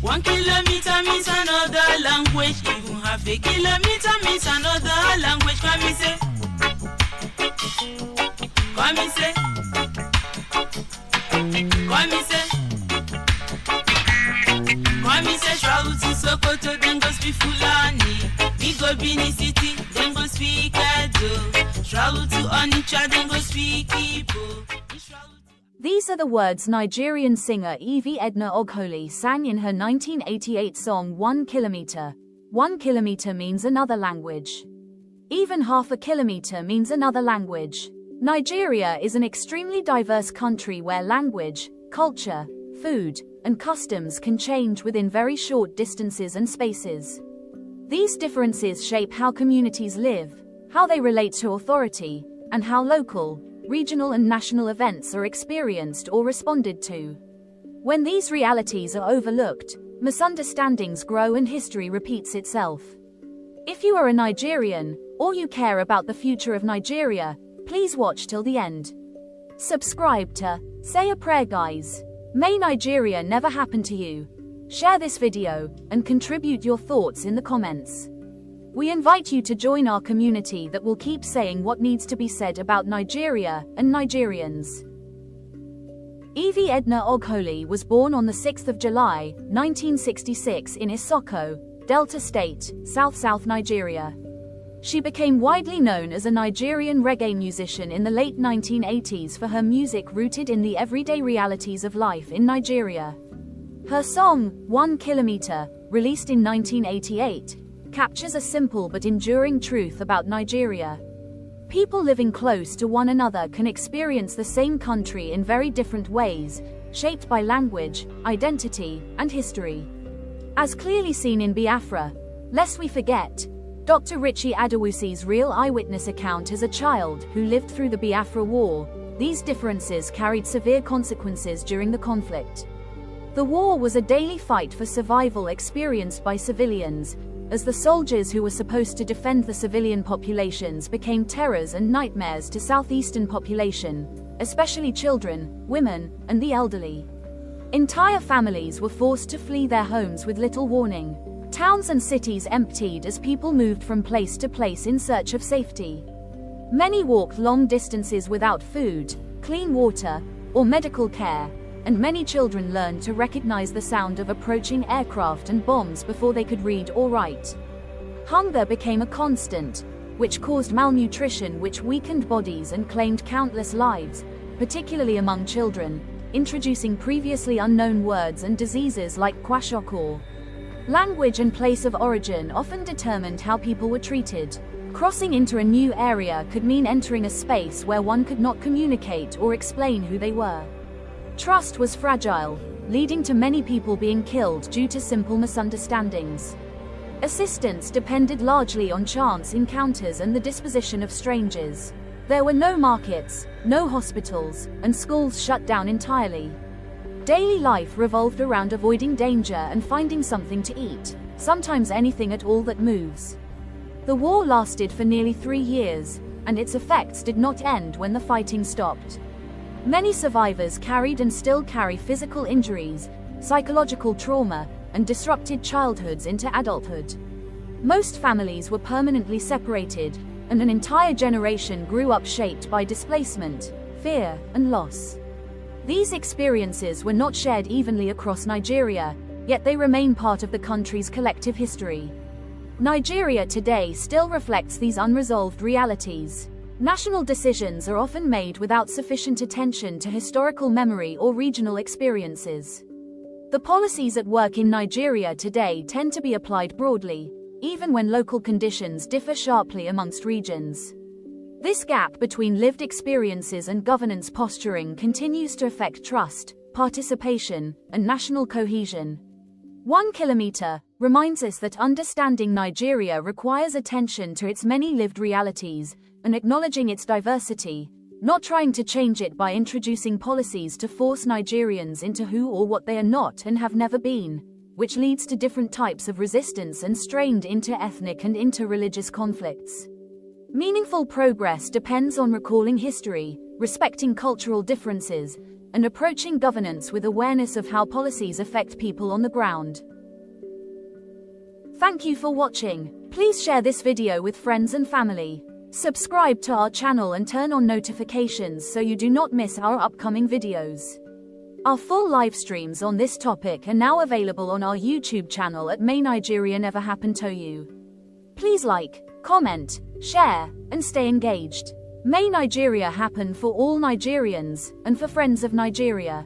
1 kilometer means another language. Even half a kilometer means another language. Come and say. Come and say. Come and say. Come and say. Travel to Sokoto, then go speak Fulani. We go Bini City, then go speak Edo. Travel to Onitsha, then go speak Igbo. These are the words Nigerian singer Evi Edna Ogholi sang in her 1988 song 1 Kilometre. 1 kilometre means another language. Even half a kilometre means another language. Nigeria is an extremely diverse country where language, culture, food, and customs can change within very short distances and spaces. These differences shape how communities live, how they relate to authority, and how local, regional and national events are experienced or responded to. When these realities are overlooked, misunderstandings grow and history repeats itself. If you are a Nigerian, or you care about the future of Nigeria, please watch till the end. Subscribe to Say a Prayer Guys. May Nigeria never happen to you. Share this video, and contribute your thoughts in the comments. We invite you to join our community that will keep saying what needs to be said about Nigeria and Nigerians. Evi Edna Ogholi was born on the 6th of July, 1966 in Isoko, Delta State, South Nigeria. She became widely known as a Nigerian reggae musician in the late 1980s for her music rooted in the everyday realities of life in Nigeria. Her song, 1 Kilometre, released in 1988, captures a simple but enduring truth about Nigeria. People living close to one another can experience the same country in very different ways, shaped by language, identity, and history. As clearly seen in Biafra, lest we forget, Dr. Richie Adewusi's real eyewitness account as a child who lived through the Biafra War, these differences carried severe consequences during the conflict. The war was a daily fight for survival experienced by civilians, as the soldiers who were supposed to defend the civilian populations became terrors and nightmares to southeastern population, especially children, women, and the elderly. Entire families were forced to flee their homes with little warning. Towns and cities emptied as people moved from place to place in search of safety. Many walked long distances without food, clean water, or medical care, and many children learned to recognize the sound of approaching aircraft and bombs before they could read or write. Hunger became a constant, which caused malnutrition, which weakened bodies and claimed countless lives, particularly among children, introducing previously unknown words and diseases like kwashiorkor. Language and place of origin often determined how people were treated. Crossing into a new area could mean entering a space where one could not communicate or explain who they were. Trust was fragile, leading to many people being killed due to simple misunderstandings. Assistance depended largely on chance encounters and the disposition of strangers. There were no markets, no hospitals, and schools shut down entirely. Daily life revolved around avoiding danger and finding something to eat, sometimes anything at all that moves. The war lasted for nearly 3 years, and its effects did not end when the fighting stopped. Many survivors carried and still carry physical injuries, psychological trauma, and disrupted childhoods into adulthood. Most families were permanently separated, and an entire generation grew up shaped by displacement, fear, and loss. These experiences were not shared evenly across Nigeria, yet they remain part of the country's collective history. Nigeria today still reflects these unresolved realities. National decisions are often made without sufficient attention to historical memory or regional experiences. The policies at work in Nigeria today tend to be applied broadly, even when local conditions differ sharply amongst regions. This gap between lived experiences and governance posturing continues to affect trust, participation, and national cohesion. 1 Kilometre reminds us that understanding Nigeria requires attention to its many lived realities, and acknowledging its diversity, not trying to change it by introducing policies to force Nigerians into who or what they are not and have never been, which leads to different types of resistance and strained inter-ethnic and inter-religious conflicts. Meaningful progress depends on recalling history, respecting cultural differences, and approaching governance with awareness of how policies affect people on the ground. Thank you for watching. Please share this video with friends and family. Subscribe to our channel and turn on notifications so you do not miss our upcoming videos. Our full live streams on this topic are now available on our YouTube channel at May Nigeria Never Happened to You. Please like, comment, share, and stay engaged. May Nigeria happen for all Nigerians, and for friends of Nigeria.